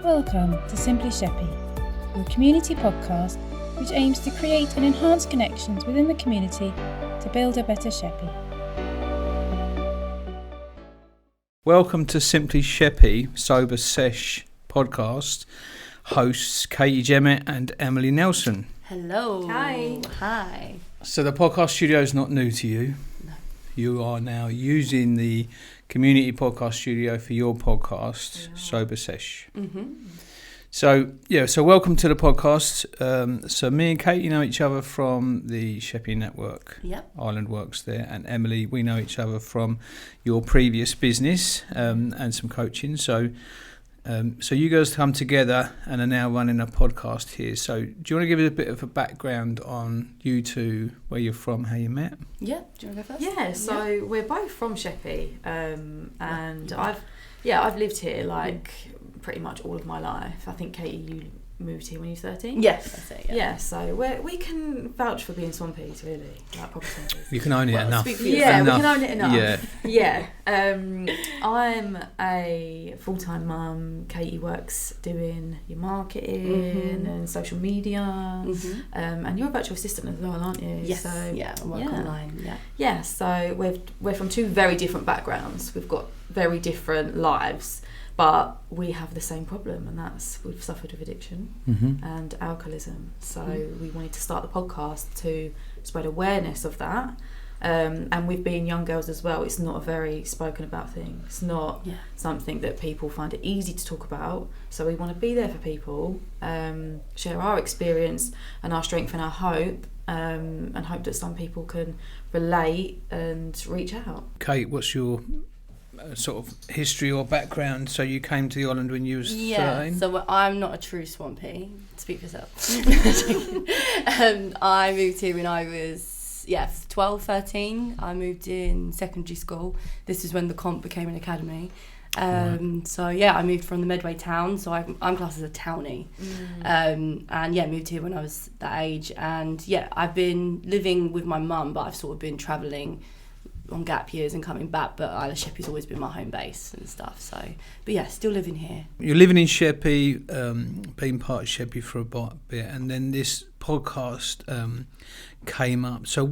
Welcome to Simply Sheppy, your community podcast which aims to create and enhance connections within the community to build a better Sheppy. Welcome to Simply Sheppy, Sober Shesh podcast. Hosts Katie Jemmett and Emily Nelson. Hello. Hi. Hi. So the podcast studio is not new to you. No. You are now using the community podcast studio for your podcast, Sober Shesh. Mm-hmm. So welcome to the podcast. So me and Katie know each other from the Sheppy Network. Yep. Ireland Works there. And Emily, we know each other from your previous business and some coaching. So you guys come together and are now running a podcast here. So do you want to give us a bit of a background on you two, where you're from, how you met? Yeah. Do you want to go first? Yeah, so we're both from Sheppy, and I've lived here pretty much all of my life. I think Katie, you moved here when you were 13? Yes, that's it. Yeah, so we can vouch for being Swampies, really, like proper Swampies. You can own it enough. Yeah, we can own it enough. Yeah. I'm a full-time mum. Katie works doing your marketing and social media, and you're a virtual assistant as well, aren't you? Yes. So, I work online. Yeah. Yeah. So we're from two very different backgrounds. We've got very different lives, but we have the same problem, and that's we've suffered with addiction and alcoholism. So we wanted to start the podcast to spread awareness of that. And with being young girls as well, it's not a very spoken about thing. It's not something that people find it easy to talk about. So we want to be there for people, share our experience and our strength and our hope, and hope that some people can relate and reach out. Kate, what's your sort of history or background? So you came to the island when you was 13? So I'm not a true Swampy. Speak for yourself. I moved here when I was 12, 13. I moved in secondary school. This is when the comp became an academy. So I moved from the Medway town, so I'm classed as a townie. Moved here when I was that age, and I've been living with my mum, but I've sort of been travelling on gap years and coming back, but Isle of Sheppy's always been my home base and stuff. So, but still living here. You're living in Sheppy, being part of Sheppy for a bit, and then this podcast came up. So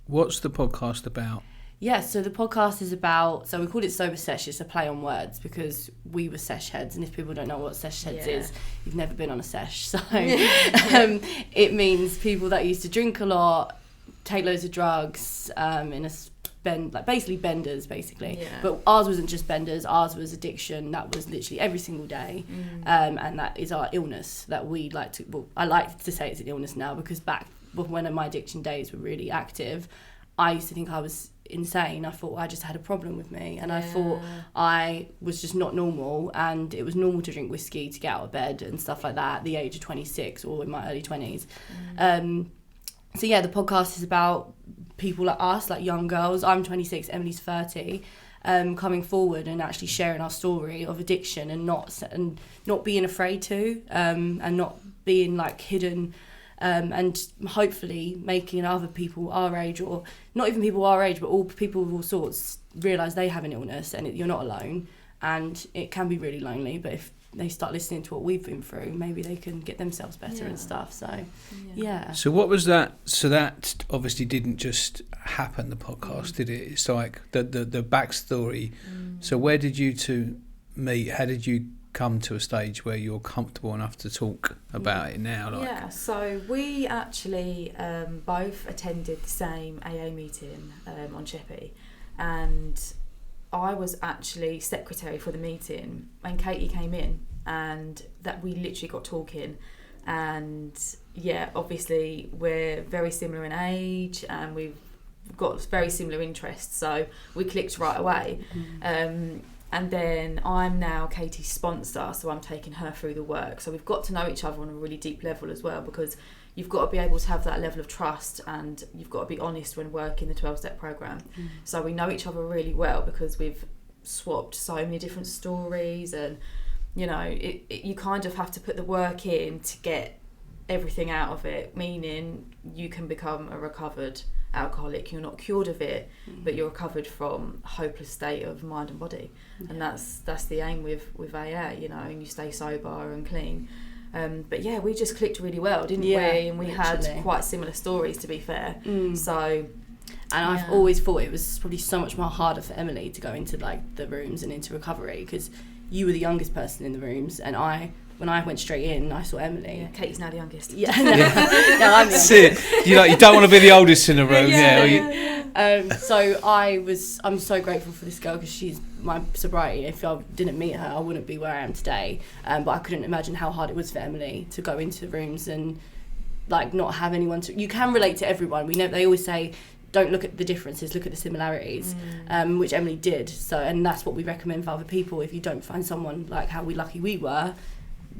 what's the podcast about? Yeah, so the podcast is about, so we called it Sober Shesh. It's a play on words because we were sesh heads, and if people don't know what sesh heads is, you've never been on a sesh. So it means people that used to drink a lot, take loads of drugs, basically benders, basically. Yeah. But ours wasn't just benders, ours was addiction. That was literally every single day. And that is our illness that we like to, I like to say it's an illness now, because back when my addiction days were really active, I used to think I was insane. I thought I just had a problem with me, and I thought I was just not normal, and it was normal to drink whiskey to get out of bed and stuff like that at the age of 26 or in my early 20s. The podcast is about people like us, like young girls. I'm 26, Emily's 30, coming forward and actually sharing our story of addiction and not being afraid to, and not being hidden, and hopefully making other people our age, or not even people our age, but all people of all sorts, realise they have an illness and you're not alone, and it can be really lonely, but if they start listening to what we've been through, maybe they can get themselves better and stuff. So, So what was that? So that obviously didn't just happen, the podcast, did it? It's like the backstory. So where did you two meet? How did you come to a stage where you're comfortable enough to talk about it now? So we actually both attended the same AA meeting on Sheppy, and I was actually secretary for the meeting when Katie came in, and that we literally got talking, and obviously we're very similar in age and we've got very similar interests, so we clicked right away. And then I'm now Katie's sponsor, so I'm taking her through the work, so we've got to know each other on a really deep level as well, because you've got to be able to have that level of trust, and you've got to be honest when working the 12-step program. So we know each other really well because we've swapped so many different stories, and you kind of have to put the work in to get everything out of it, meaning you can become a recovered alcoholic, you're not cured of it, but you're recovered from a hopeless state of mind and body. And that's the aim with AA, you know, and you stay sober and clean. But yeah, we just clicked really well, didn't we? And we had quite similar stories, to be fair. So, and I've always thought it was probably so much more harder for Emily to go into like the rooms and into recovery, because you were the youngest person in the rooms, and when I went straight in, I saw Emily. Yeah, Katie's now the youngest. No, I'm the youngest. You don't want to be the oldest in the room. So I'm so grateful for this girl, because she's my sobriety. If I didn't meet her, I wouldn't be where I am today. But I couldn't imagine how hard it was for Emily to go into rooms and like not have anyone to. You can relate to everyone. We know they always say, don't look at the differences, look at the similarities, which Emily did. So, and that's what we recommend for other people. If you don't find someone like how lucky we were,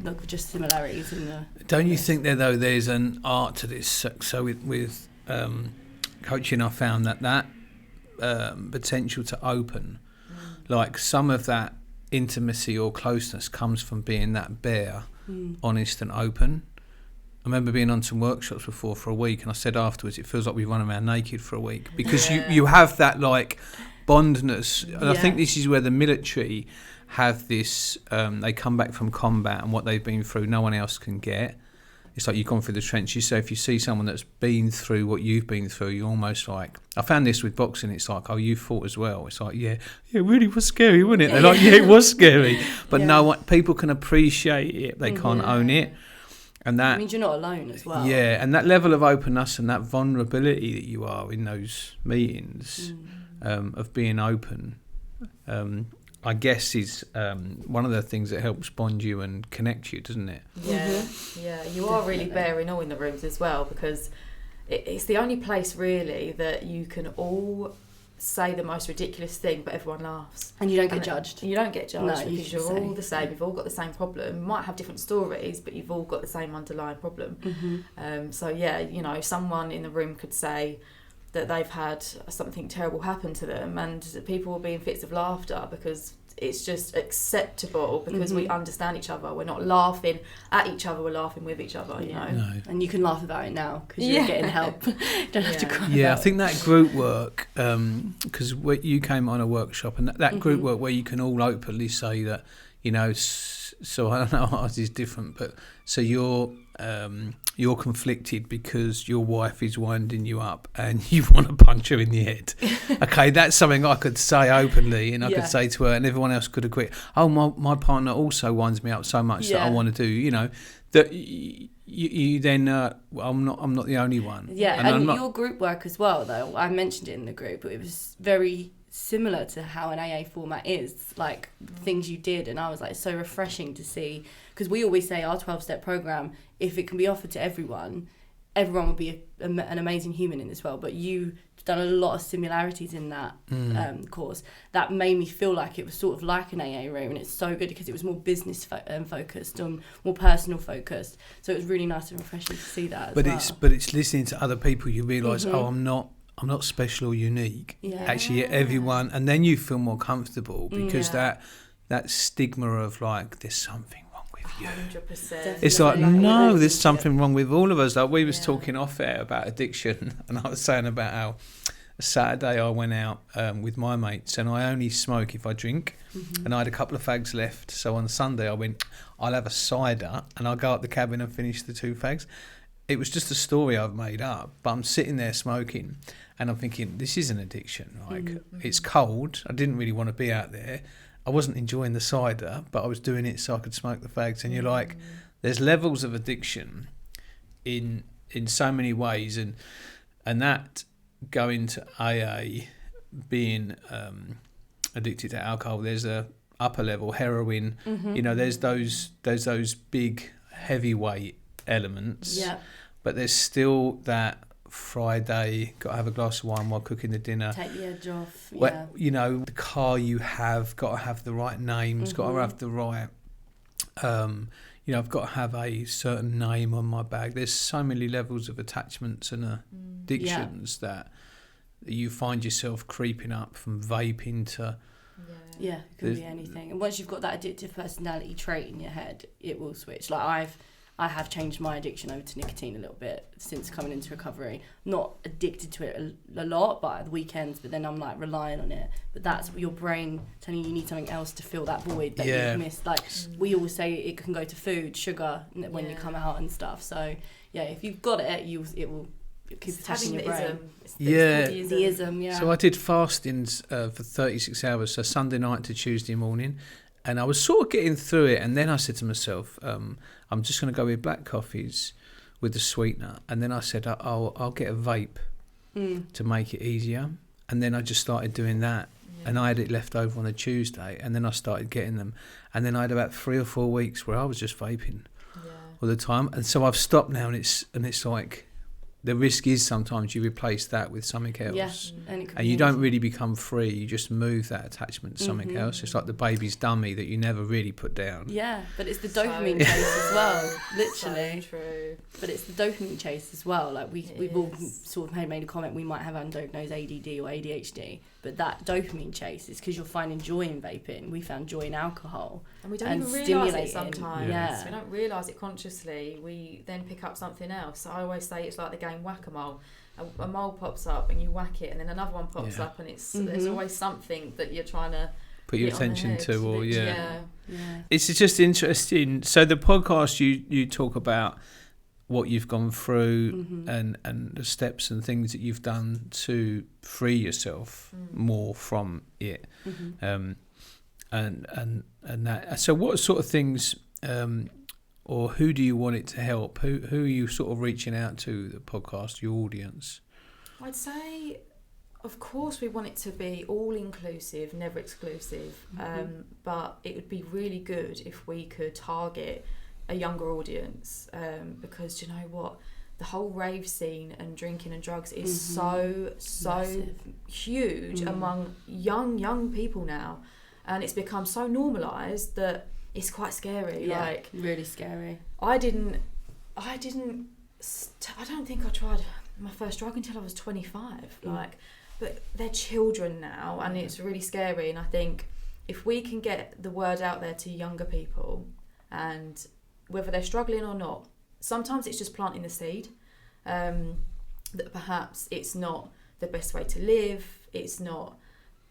look for just similarities. Don't you think though there's an art to this? So with coaching, I found that potential to open, like some of that intimacy or closeness comes from being that bare, honest and open. I remember being on some workshops before for a week, and I said afterwards, it feels like we run around naked for a week, because you have that like bondness. And I think this is where the military have this, they come back from combat, and what they've been through no one else can get. It's like you've gone through the trenches, so if you see someone that's been through what you've been through, you're almost like, I found this with boxing, it's like, oh, you fought as well. It's like, it really was scary, wasn't it? They're like, it was scary. But no one, people can appreciate it, they can't own it. And that means you're not alone as well. Yeah, and that level of openness and that vulnerability that you are in those meetings, of being open, I guess is one of the things that helps bond you and connect you, doesn't it? Yeah, you are really bare in all in the rooms as well, because it's the only place really that you can all say the most ridiculous thing, but everyone laughs. And you don't get judged. You don't get judged, because you're all the same. You've all got the same problem. You might have different stories, but you've all got the same underlying problem. So yeah, you know, someone in the room could say that they've had something terrible happen to them, and people will be in fits of laughter because it's just acceptable, because we understand each other. We're not laughing at each other, we're laughing with each other, you know. No. And you can laugh about it now because you're getting help. You don't have to cry. Yeah, I think that group work, because you came on a workshop, and that group work where you can all openly say that, you know, so I don't know, ours is different, but so you're conflicted because your wife is winding you up and you want to punch her in the head. Okay, that's something I could say openly, and I could say to her, and everyone else could agree. Oh, my partner also winds me up so much that I want to do, you know, that you then I'm not the only one. Yeah, and your group work as well, though. I mentioned it in the group, but it was very similar to how an AA format is, like things you did, and I was like, so refreshing to see, because we always say our 12-step program, if it can be offered to everyone would be an amazing human in this world. But you've done a lot of similarities in that course that made me feel like it was sort of like an AA room, and it's so good because it was more business focused and more personal focused, so it was really nice and refreshing to see that but it's listening to other people, you realise, oh, I'm not special or unique. Actually, everyone, and then you feel more comfortable, because that stigma of like, there's something wrong with you. 100%. It's like, no, there's something wrong with all of us. Like, we was talking off air about addiction, and I was saying about how Saturday I went out with my mates, and I only smoke if I drink, and I had a couple of fags left. So on Sunday I went, I'll have a cider, and I'll go up the cabin and finish the 2 fags. It was just a story I've made up, but I'm sitting there smoking, and I'm thinking, this is an addiction. Like, it's cold. I didn't really want to be out there. I wasn't enjoying the cider, but I was doing it so I could smoke the fags. And you're like, there's levels of addiction in so many ways, and that going to AA, being addicted to alcohol, there's a upper level, heroin. You know, there's those big heavyweight elements, but there's still that Friday, got to have a glass of wine while cooking the dinner, take the edge off. Where, you know, the car you have got to have the right names, got to have the right you know, I've got to have a certain name on my bag. There's so many levels of attachments and addictions that you find yourself creeping up, from vaping to it can be anything. And once you've got that addictive personality trait in your head, it will switch. Like I have changed my addiction over to nicotine a little bit since coming into recovery. Not addicted to it a lot, but at the weekends, but then I'm like relying on it. But that's your brain telling you need something else to fill that void that you've missed. Like we always say, it can go to food, sugar when you come out and stuff. So yeah, if you've got it, it will keep attaching your brain. The ism, yeah. So I did fastings for 36 hours, so Sunday night to Tuesday morning. And I was sort of getting through it, and then I said to myself, I'm just going to go with black coffees with the sweetener. And then I said, I'll get a vape to make it easier. And then I just started doing that. Yeah. And I had it left over on a Tuesday, and then I started getting them. And then I had about 3 or 4 weeks where I was just vaping all the time. And so I've stopped now, and it's like... The risk is sometimes you replace that with something else. Yeah, and you don't really become free. You just move that attachment to something else. It's like the baby's dummy that you never really put down. Yeah, but it's the dopamine chase as well, literally. So true. But it's the dopamine chase as well. Like we've all sort of made a comment, we might have undiagnosed ADD or ADHD, but that dopamine chase is because you're finding joy in vaping. We found joy in alcohol. And we don't even realise it sometimes. Yeah. We don't realise it consciously. We then pick up something else. I always say it's like the game whack-a-mole. A mole pops up and you whack it, and then another one pops up, and it's there's always something that you're trying to put your attention to, or it's just interesting. So the podcast you talk about what you've gone through and the steps and things that you've done to free yourself more from it, and that. So what sort of things? Or who do you want it to help? Who are you sort of reaching out to, the podcast, your audience? I'd say, of course, we want it to be all-inclusive, never exclusive. But it would be really good if we could target a younger audience. Because, do you know what? The whole rave scene and drinking and drugs is so massive. Huge among young people now. And it's become so normalised that it's quite scary. Yeah, like really scary. I don't think I tried my first drug until I was 25. But they're children now, and it's really scary. And I think if we can get the word out there to younger people, and whether they're struggling or not, sometimes it's just planting the seed, that perhaps it's not the best way to live. It's not,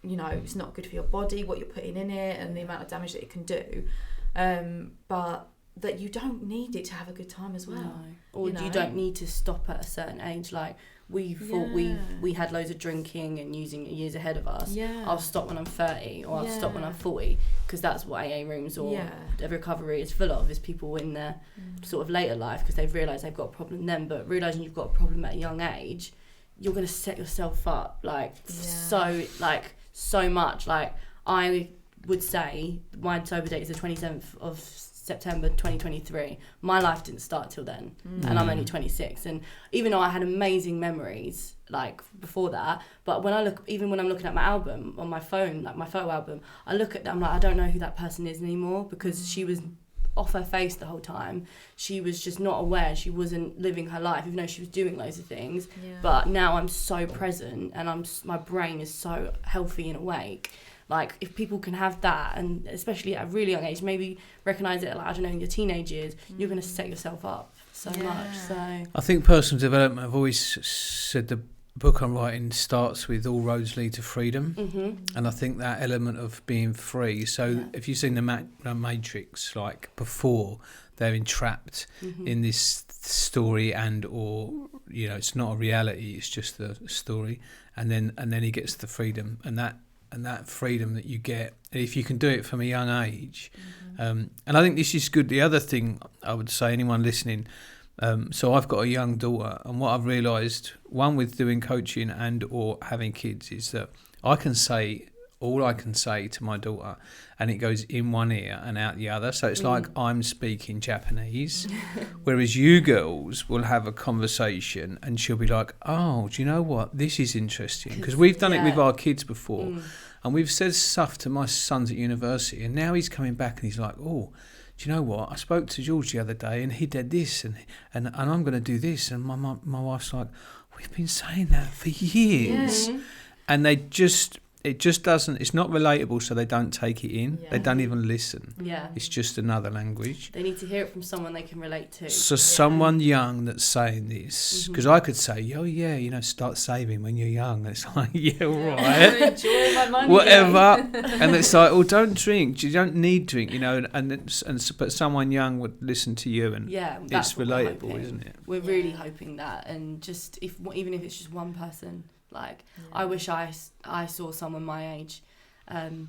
it's not good for your body, what you're putting in it, and the amount of damage that it can do. But that you don't need it to have a good time as well. No. Or you don't need to stop at a certain age. Like we thought we had loads of drinking and using years ahead of us. Yeah. I'll stop when I'm 30 or I'll stop when I'm 40, because that's what AA rooms or the recovery is full of, is people in their sort of later life because they've realised they've got a problem then, but realising you've got a problem at a young age, you're going to set yourself up so much. Like I would say my sober date is the 27th of September 2023. My life didn't start till then, and I'm only 26. And even though I had amazing memories like before that, but when I'm looking at my album on my phone, like my photo album, I look at that, I'm like, I don't know who that person is anymore, because she was off her face the whole time. She was just not aware. She wasn't living her life, even though she was doing loads of things. But now I'm so present, and my brain is so healthy and awake. Like, if people can have that, and especially at a really young age, maybe recognise it, like, I don't know, in your teenage years, you're going to set yourself up so much. So I think personal development, I've always said the book I'm writing starts with all roads lead to freedom. And I think that element of being free. So if you've seen the Matrix, like before, they're entrapped in this story, and or it's not a reality, it's just a story, and then he gets the freedom, and that freedom that you get, if you can do it from a young age. And I think this is good. The other thing I would say, anyone listening, so I've got a young daughter, and what I've realised, one, with doing coaching and or having kids, is that I can say all I can say to my daughter, and it goes in one ear and out the other. So it's like I'm speaking Japanese, whereas you girls will have a conversation and she'll be like, oh, do you know what? This is interesting. Because we've done it with our kids before, and we've said stuff to my sons at university, and now he's coming back and he's like, oh, do you know what? I spoke to George the other day and he did this, and I'm going to do this. And my wife's like, we've been saying that for years. And they just... it just doesn't. It's not relatable, so they don't take it in. Yeah. They don't even listen. Yeah. It's just another language. They need to hear it from someone they can relate to. So someone young that's saying this, because I could say, oh yeah, you know, start saving when you're young. It's like, yeah, all right. Enjoy my money. Whatever. And it's like, oh, don't drink. You don't need drink, you know. But someone young would listen to you, and that's it's what we're relatable, hoping. isn't it? We're really hoping that, and just even if it's just one person. Like, I wish I saw someone my age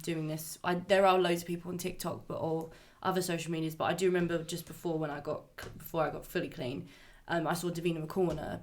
doing this. There are loads of people on TikTok or other social medias, but I do remember just before I got fully clean, I saw Davina McCall on a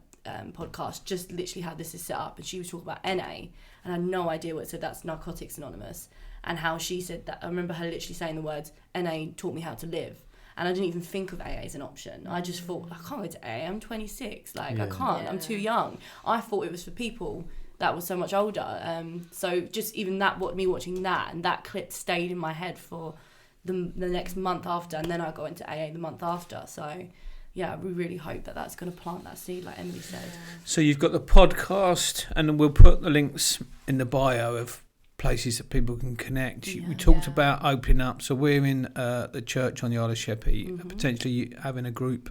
podcast, just literally how this is set up, and she was talking about NA, and I had no idea what it said. That's Narcotics Anonymous, and how she said that. I remember her literally saying the words, NA taught me how to live. And I didn't even think of AA as an option. I just thought, I can't go to AA, I'm 26. Like, I can't, I'm too young. I thought it was for people that were so much older. So just even me watching that, and that clip stayed in my head for the next month after. And then I got into AA the month after. So, yeah, we really hope that that's going to plant that seed, like Emily said. Yeah. So you've got the podcast, and we'll put the links in the bio of places that people can connect. We talked about opening up, so we're in the church on the Isle of Sheppey, potentially having a group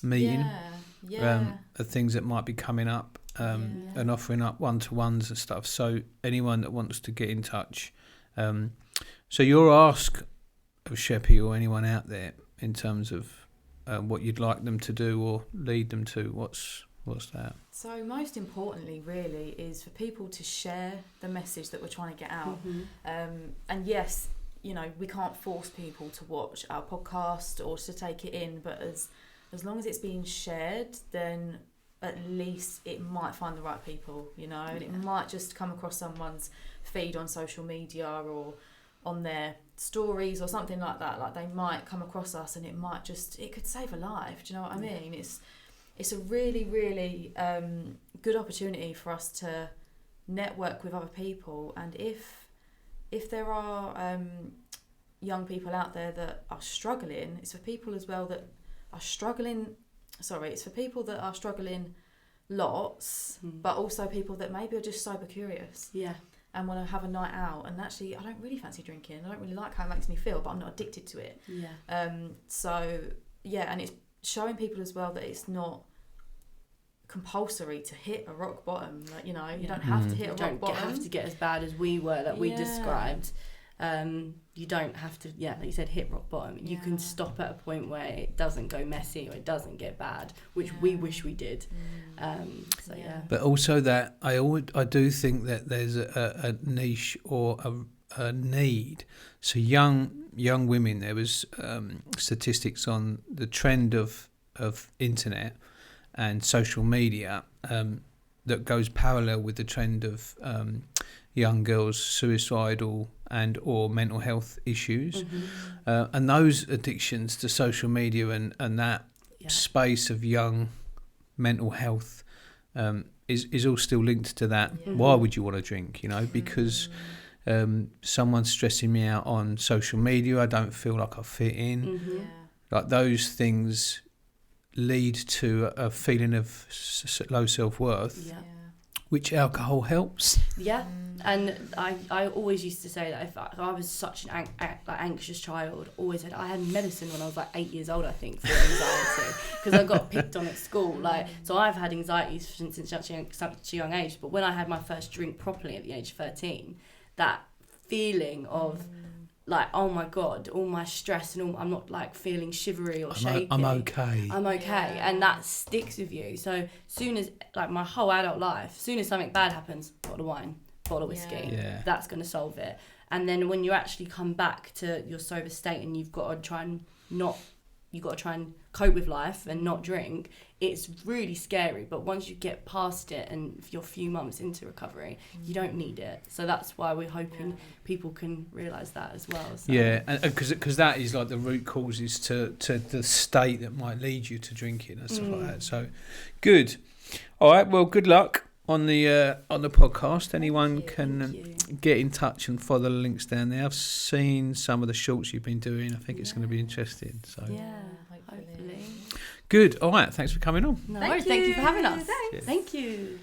meeting of things that might be coming up, and offering up one-to-ones and stuff, so anyone that wants to get in touch. So your ask of Sheppey or anyone out there in terms of what you'd like them to do or lead them to, what's that? So most importantly, really, is for people to share the message that we're trying to get out. And yes, you know, we can't force people to watch our podcast or to take it in, but as long as it's being shared, then at least it might find the right people, you know, and it might just come across someone's feed on social media or on their stories or something like that. Like, they might come across us, and it could save a life. Do you know what I mean? It's a really, really good opportunity for us to network with other people. And if there are young people out there that are struggling, it's for people as well that are struggling. It's for people that are struggling lots, but also people that maybe are just sober curious. Yeah. And want to have a night out. And actually, I don't really fancy drinking. I don't really like how it makes me feel, but I'm not addicted to it. Yeah. And it's showing people as well that it's not compulsory to hit a rock bottom. Like, you know, you don't have to hit a rock bottom. You don't have to get as bad as we were, that we described. You don't have to, like you said, hit rock bottom. You can stop at a point where it doesn't go messy or it doesn't get bad, which we wish we did. But also that I do think that there's a niche or a need. So young women, there was statistics on the trend of internet and social media that goes parallel with the trend of young girls suicidal and or mental health issues, and those addictions to social media and that space of young mental health is all still linked to that. Why would you want to drink? You know, because someone's stressing me out on social media, I don't feel like I fit in. Like, those things lead to a feeling of low self-worth, which alcohol helps. And I always used to say that if I was such an anxious child, always said I had medicine when I was like 8 years old, I think, for anxiety, because I got picked on at school. So I've had anxiety since such a young age. But when I had my first drink properly at the age of 13, that feeling of like, oh my God, all my stress and all, I'm not like feeling shivery or shaky. I'm okay. And that sticks with you. So soon as, like, my whole adult life, soon as something bad happens, bottle of wine, bottle of whiskey, that's going to solve it. And then when you actually come back to your sober state and you've got to try and cope with life and not drink, it's really scary. But once you get past it and you're a few months into recovery, you don't need it. So that's why we're hoping people can realise that as well. So. Yeah, because that is like the root causes to the state that might lead you to drinking and stuff like that. So, good. All right. Well, good luck on the podcast. Anyone can get in touch and follow the links down there. I've seen some of the shorts you've been doing. I think it's going to be interesting. So hopefully. Good. All right. Thanks for coming on. Thank you for having us. Thank you.